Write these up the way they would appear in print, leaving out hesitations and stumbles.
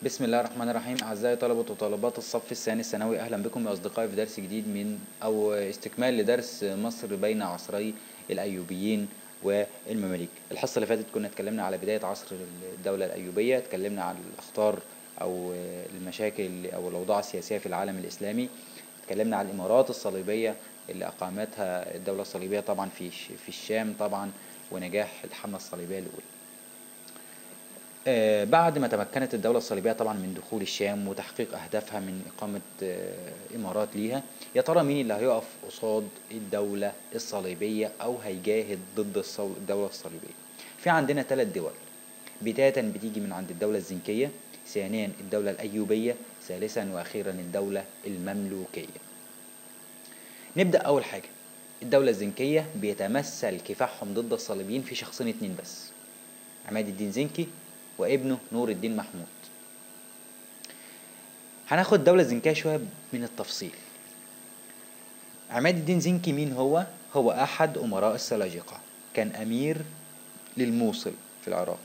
بسم الله الرحمن الرحيم. أعزائي طلبة وطالبات الصف الثاني الثانوي، أهلا بكم يا أصدقائي في درس جديد من أو استكمال لدرس مصر بين عصري الأيوبيين والمماليك. الحصة اللي فاتت كنا اتكلمنا على بداية عصر الدولة الأيوبية، اتكلمنا عن الأخطار أو المشاكل أو الأوضاع السياسية في العالم الإسلامي، اتكلمنا عن الإمارات الصليبية اللي أقامتها الدولة الصليبية طبعا في الشام طبعا، ونجاح الحملة الصليبية الأولى. بعد ما تمكنت الدولة الصليبية طبعا من دخول الشام وتحقيق أهدافها من إقامة إمارات ليها، يا ترى مين اللي هيقف قصاد الدولة الصليبية أو هيجاهد ضد الدولة الصليبية؟ في عندنا 3 دول، بداية بتيجي من عند الدولة الزنكية، ثانيا الدولة الأيوبية، ثالثا وأخيرا الدولة المملوكية. نبدأ أول حاجة، الدولة الزنكية بيتمثل كفاحهم ضد الصليبيين في شخصين 2 بس، عماد الدين زنكي وابنه نور الدين محمود. هناخد الدولة الزنكية شوية من التفصيل. عماد الدين زنكي مين هو؟ هو أحد أمراء السلاجقة، كان أمير للموصل في العراق.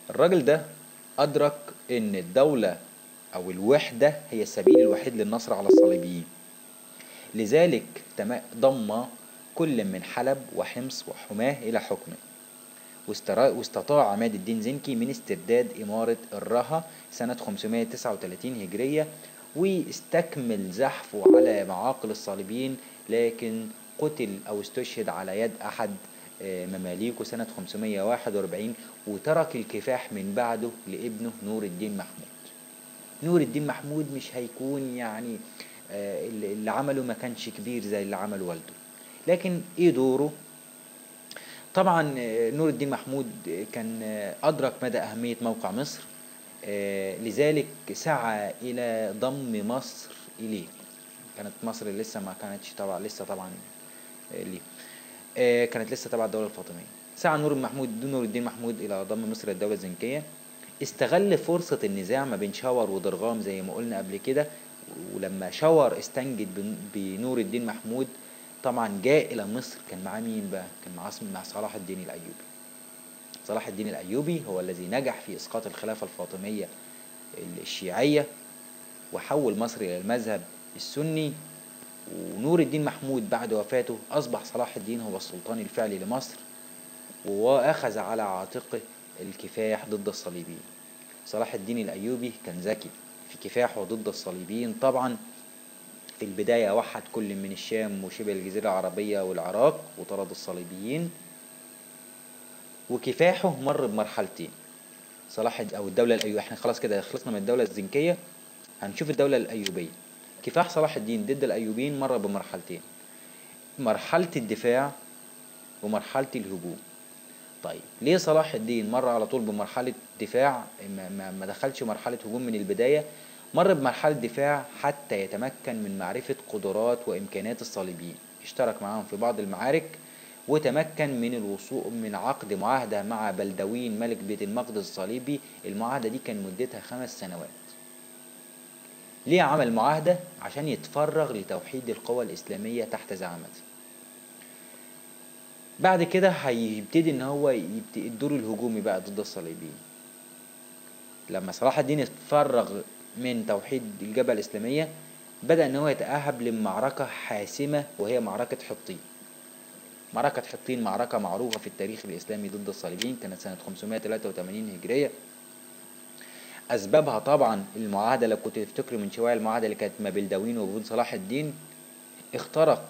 الراجل ده أدرك إن الدولة أو الوحدة هي السبيل الوحيد للنصر على الصليبيين، لذلك ضم كل من حلب وحمص وحماه إلى حكمه، واستطاع عماد الدين زنكي من استرداد إمارة الرها سنة 539 هجرية، واستكمل زحفه على معاقل الصليبيين، لكن قتل أو استشهد على يد أحد مماليكه سنة 541، وترك الكفاح من بعده لابنه نور الدين محمود. نور الدين محمود مش هيكون يعني اللي عمله ما كانش كبير زي اللي عمله والده، لكن ايه دوره؟ طبعا نور الدين محمود كان أدرك مدى أهمية موقع مصر، لذلك سعى إلى ضم مصر إليه. كانت مصر لسه ما كانتش طبعا لسه طبعا ليه، كانت لسه تبع الدولة الفاطمية. سعى نور الدين محمود إلى ضم مصر للدولة الزنكية، استغل فرصة النزاع ما بين شاور ودرغام زي ما قلنا قبل كده، ولما شاور استنجد بنور الدين محمود طبعا جاء إلى مصر. كان معاه مين بقى؟ كان مع صلاح الدين الأيوبي. صلاح الدين الأيوبي هو الذي نجح في إسقاط الخلافة الفاطمية الشيعية وحول مصر إلى المذهب السني، ونور الدين محمود بعد وفاته أصبح صلاح الدين هو السلطان الفعلي لمصر، وأخذ على عاتقه الكفاح ضد الصليبيين. صلاح الدين الأيوبي كان ذكي في كفاحه ضد الصليبيين طبعا. في البداية وحد كل من الشام وشبه الجزيرة العربية والعراق وطرد الصليبيين، وكفاحه مر بمرحلتين. أو الدولة الأيوبية، احنا خلاص كده خلصنا من الدولة الزنكية، هنشوف الدولة الأيوبية. كفاح صلاح الدين ضد الأيوبيين مر بمرحلتين، مرحلة الدفاع ومرحلة الهجوم. طيب ليه صلاح الدين مر على طول بمرحلة دفاع، ما دخلش مرحلة هجوم من البداية؟ مر بمرحلة دفاع حتى يتمكن من معرفة قدرات وإمكانات الصليبيين، اشترك معهم في بعض المعارك، وتمكن من الوصول من عقد معاهدة مع بلدوين ملك بيت المقدس الصليبي. المعاهدة دي كان مدتها 5 سنوات. ليه عمل معاهدة؟ عشان يتفرغ لتوحيد القوى الإسلامية تحت زعامته. بعد كده هيبتدي ان هو الدور الهجومي بقى ضد الصليبيين. لما صلاح الدين اتفرغ من توحيد الجبهة الإسلامية، بدأ ان هو يتأهب لمعركة حاسمة، وهي معركة حطين. معركة حطين معركة معروفة في التاريخ الإسلامي ضد الصليبيين، كانت سنة 583 هجرية. أسبابها طبعا المعاهدة، لو كنت تفتكروا من شوية، المعاهدة اللي كانت ما بين داوين وبين صلاح الدين. اخترق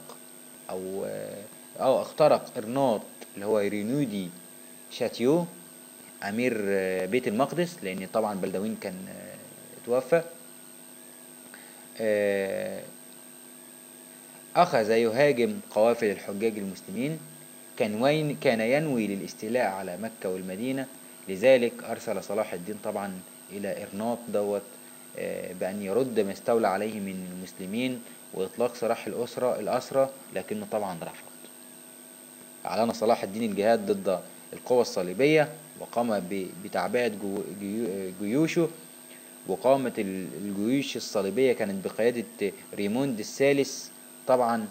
اخترق إرناط اللي هو رينودي شاتيو أمير بيت المقدس، لأن طبعا بلدوين كان توفى. أخذ يهاجم قوافل الحجاج المسلمين، كان ينوي للاستيلاء على مكة والمدينة، لذلك أرسل صلاح الدين طبعا إلى إرناط بأن يرد ما استولى عليه من المسلمين وإطلاق سراح الأسرى، لكنه طبعا رفض. أعلن صلاح الدين الجهاد ضد القوى الصليبية، وقام بتعبئة جيوشه. وقامت الجيوش الصليبية كانت بقيادة ريموند الثالث طبعا،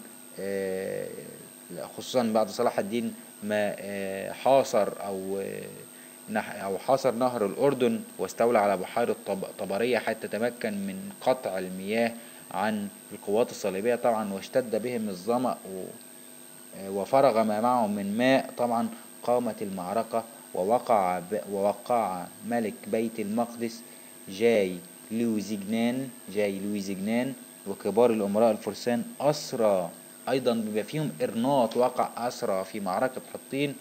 خصوصا بعد صلاح الدين ما حاصر أو أو حاصر نهر الأردن واستولى على بحيرة طبرية حتى تمكن من قطع المياه عن القوات الصليبية طبعا، واشتد بهم الظمأ وفرغ ما معهم من ماء طبعا. قامت المعركة ووقع ملك بيت المقدس جاي لويزجنان وكبار الأمراء الفرسان أسرى، أيضا بما فيهم إرناط وقع أسرى في معركة حطين.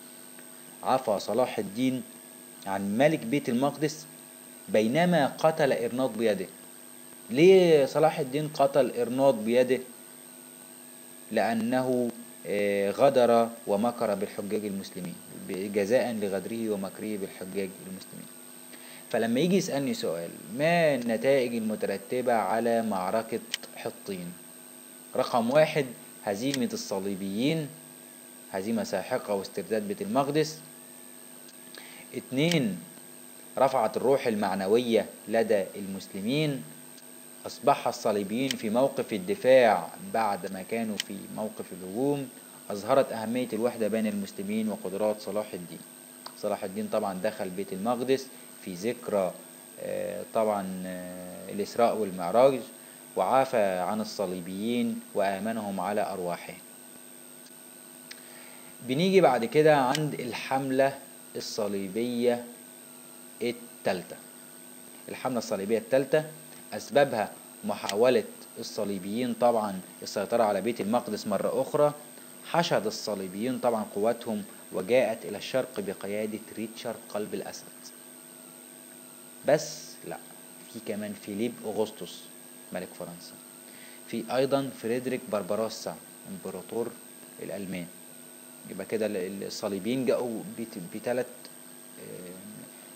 عفى صلاح الدين عن ملك بيت المقدس بينما قتل إرناط بيده. ليه صلاح الدين قتل إرناط بيده؟ لأنه غدر ومكر بالحجاج المسلمين، جزاء لغدره ومكره بالحجاج المسلمين. فلما يجي يسألني سؤال ما النتائج المترتبة على معركة حطين؟ رقم 1 هزيمة الصليبيين، هزيمة ساحقة واسترداد بيت المقدس. 2 رفعت الروح المعنوية لدى المسلمين، أصبح الصليبيين في موقف الدفاع بعد ما كانوا في موقف الهجوم. أظهرت أهمية الوحدة بين المسلمين وقدرات صلاح الدين. صلاح الدين طبعا دخل بيت المقدس في ذكرى طبعا الإسراء والمعراج، وعافى عن الصليبيين وآمنهم على أرواحهم. بنيجي بعد كده عند الحملة الصليبية الثالثة. الحملة الصليبية الثالثة أسبابها محاولة الصليبيين طبعا السيطرة على بيت المقدس مرة أخرى. حشد الصليبيين طبعا قواتهم وجاءت إلى الشرق بقيادة ريتشارد قلب الأسد. بس لا، في كمان فيليب أغسطس ملك فرنسا، في أيضا فريدريك بربروسا إمبراطور الألمان. يبقى كده الصليبيين جاءوا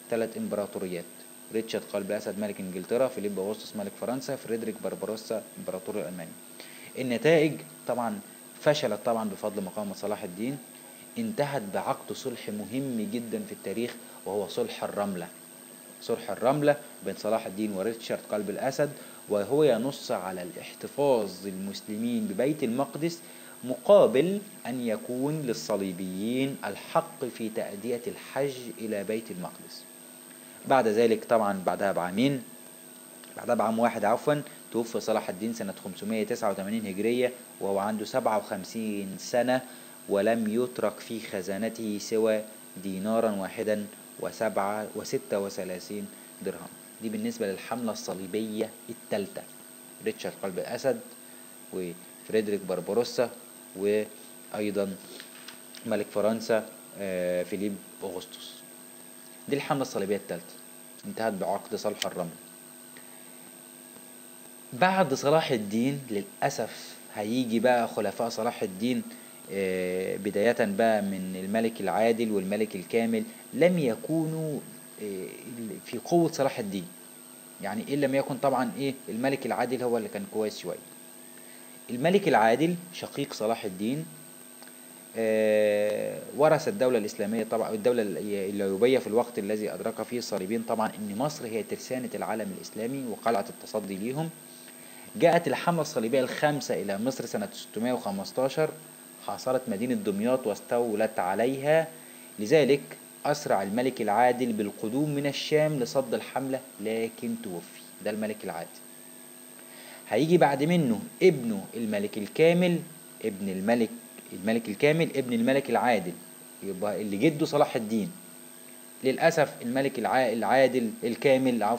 بثلاث إمبراطوريات: ريتشارد قلب الأسد ملك إنجلترا، فيليب أغسطس ملك فرنسا، فريدريك بربروسا إمبراطور الألماني. النتائج طبعا فشلت طبعا بفضل مقاومة صلاح الدين. انتهت بعقد صلح مهم جدا في التاريخ وهو صلح الرملة. صلح الرملة بين صلاح الدين وريتشارد قلب الأسد، وهو ينص على الاحتفاظ المسلمين ببيت المقدس مقابل أن يكون للصليبيين الحق في تأدية الحج إلى بيت المقدس. بعد ذلك طبعا بعدها بعام واحد توفي صلاح الدين سنة 589 هجرية وهو عنده 57 سنة، ولم يترك في خزانته سوى دينارا واحدا و36 درهم. دي بالنسبة للحملة الصليبية الثالثة: ريتشارد قلب الأسد وفريدريك بربروسا وأيضا ملك فرنسا فيليب أغسطس. دي الحملة الصليبية الثالثة، انتهت بعقد صلح الرمل. بعد صلاح الدين للأسف هيجي بقى خلفاء صلاح الدين بداية بقى من الملك العادل والملك الكامل لم يكونوا في قوة صلاح الدين. يعني إن لم يكن طبعا الملك العادل هو اللي كان كويس شوية. الملك العادل شقيق صلاح الدين ورث الدولة الإسلامية طبعا، الدولة الأيوبية في الوقت الذي أدرك فيه الصليبيين طبعا إن مصر هي ترسانة العالم الإسلامي وقلعة التصدي ليهم. جاءت الحملة الصليبية الخامسة إلى مصر سنة 615، حاصرت مدينة دمياط واستولت عليها. لذلك أسرع الملك العادل بالقدوم من الشام لصد الحملة لكن توفي. ده الملك العادل. هيجي بعد منه ابنه الملك الكامل، ابن الملك الكامل ابن الملك العادل، يبقى اللي جده صلاح الدين. للأسف الملك العادل الكامل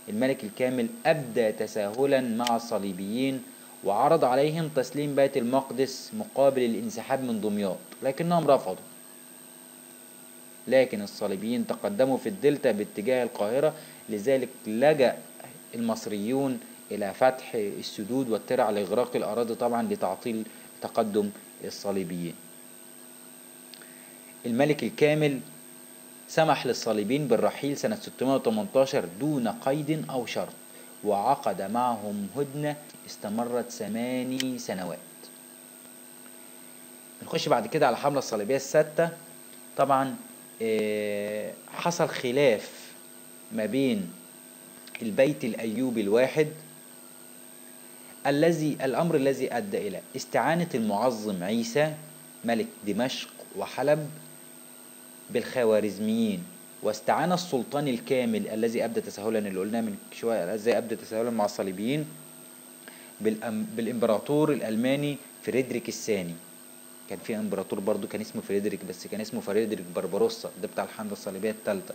الملك الكامل أبدى تساهلا مع الصليبيين وعرض عليهم تسليم بيت المقدس مقابل الانسحاب من دمياط، لكنهم رفضوا. لكن الصليبيين تقدموا في الدلتا باتجاه القاهرة، لذلك لجأ المصريون إلى فتح السدود والترع لإغراق الأراضي طبعا لتعطيل تقدم الصليبيين. الملك الكامل سمح للصليبيين بالرحيل سنة 618 دون قيد أو شرط، وعقد معهم هدنة استمرت 8 سنوات. نخش بعد كده على الحملة الصليبية السادسة. طبعا حصل خلاف ما بين البيت الأيوبي الواحد الأمر الذي أدى إلى استعانة المعظم عيسى ملك دمشق وحلب بالخوارزميين، واستعان السلطان الكامل الذي أبدى تساهلا، اللي قلناه من شوية ازاي أبدى تساهلا مع الصليبيين، بالإمبراطور الألماني فريدريك الثاني. كان في إمبراطور برضو كان اسمه فريدريك، بس كان اسمه فريدريك بربروسا، ده بتاع الحملة الصليبية الثالثة.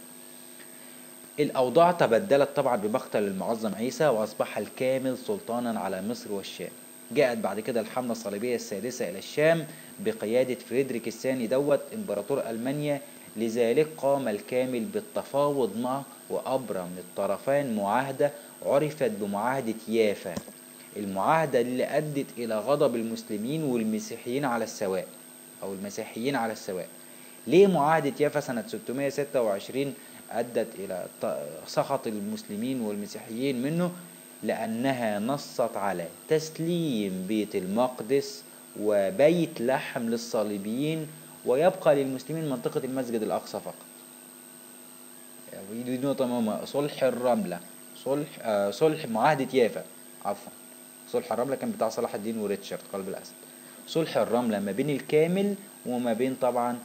الأوضاع تبدلت طبعا بمقتل المعظم عيسى، وأصبح الكامل سلطانا على مصر والشام. جاءت بعد كده الحملة الصليبية السادسة إلى الشام بقيادة فريدريك الثاني إمبراطور ألمانيا. لذلك قام الكامل بالتفاوض معه، وأبرم الطرفين معاهدة عرفت بمعاهدة يافا، المعاهدة اللي أدت إلى غضب المسلمين والمسيحيين على السواء، أو المسيحيين على السواء. ليه معاهدة يافا سنة 626 أدت إلى سخط المسلمين والمسيحيين منه؟ لأنها نصت على تسليم بيت المقدس وبيت لحم للصليبيين، ويبقى للمسلمين منطقة المسجد الأقصى فقط. دي نقطة مهمة. صلح الرملة، صلح معاهدة يافا، عفوا، صلح الرملة كان بتاع صلاح الدين وريتشارد قلب الأسد. صلح الرملة ما بين الكامل وما بين طبعا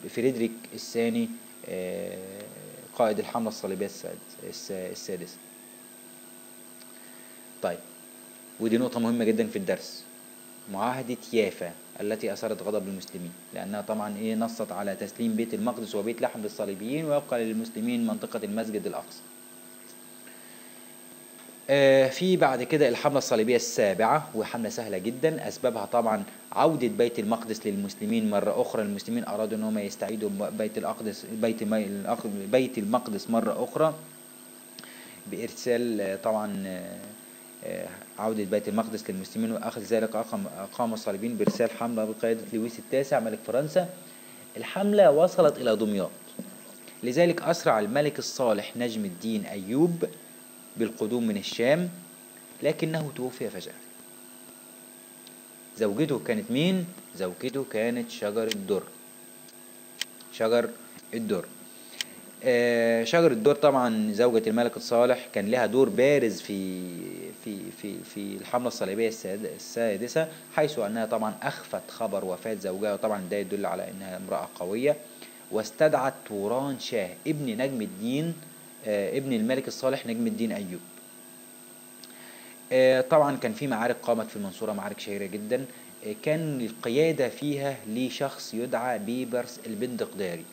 فريدريك الثاني قائد الحملة الصليبية السادسة. طيب، ودي نقطة مهمة جدا في الدرس، معاهدة يافا التي أثارت غضب المسلمين، لأنها طبعا نصت على تسليم بيت المقدس وبيت لحم للصليبيين، ويبقى للمسلمين منطقة المسجد الأقصى. في بعد كده الحملة الصليبية السابعة، وحملة سهلة جدا. أسبابها طبعا عودة بيت المقدس للمسلمين مرة أخرى. المسلمين أرادوا أنهم يستعيدوا بيت المقدس مرة أخرى بإرسال طبعا عودة بيت المقدس للمسلمين، وأخذ ذلك أقام الصليبيين بإرسال حملة بقيادة لويس التاسع ملك فرنسا. الحملة وصلت إلى دمياط، لذلك أسرع الملك الصالح نجم الدين أيوب بالقدوم من الشام، لكنه توفي فجأة. زوجته كانت مين؟ زوجته كانت شجر الدر. شجر الدر شجر الدر طبعا زوجة الملك الصالح كان لها دور بارز في الحملة الصليبية السادسة، حيث أنها طبعا أخفت خبر وفاة زوجها، وطبعا ده يدل على أنها امرأة قوية. واستدعت توران شاه ابن نجم الدين ابن الملك الصالح نجم الدين أيوب. طبعا كان في معارك قامت في المنصورة، معارك شهيرة جدا، كان القيادة فيها لشخص يدعى بيبرس البندقداري.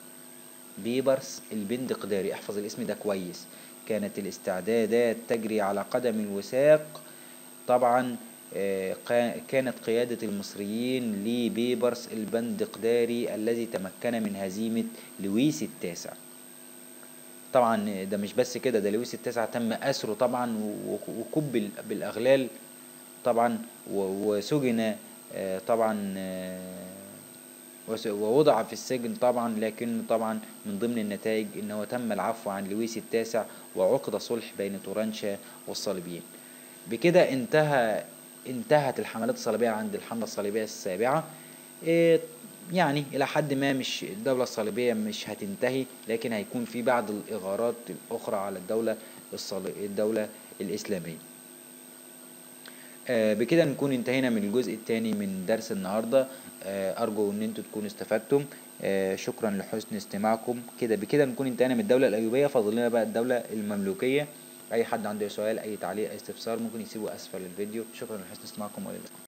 بيبرس البندقداري، احفظ الاسم ده كويس. كانت الاستعدادات تجري على قدم الوثاق. طبعا كانت قيادة المصريين لبيبرس البندقداري الذي تمكن من هزيمة لويس التاسع. طبعا ده مش بس كده، ده لويس التاسع تم أسره طبعا وكب بالأغلال طبعا، وسجن طبعا ووضع في السجن طبعا. لكن طبعا من ضمن النتائج انه تم العفو عن لويس التاسع، وعقد صلح بين تورانشا والصليبيين. بكده انتهت الحملات الصليبية عند الحملة الصليبية السابعة. يعني إلى حد ما مش الدولة الصليبية مش هتنتهي، لكن هيكون في بعض الإغارات الأخرى على الدولة الإسلامية. بكده نكون انتهينا من الجزء الثاني من درس النهاردة. أرجو أن انتوا تكونوا استفدتم. شكرا لحسن استماعكم. بكده نكون انتهينا من الدولة الأيوبية، فاضل لنا بقى الدولة المملوكية. أي حد عنده سؤال، أي تعليق، أي استفسار، ممكن يسيبه أسفل الفيديو. شكرا لحسن استماعكم، وإلى اللقاء.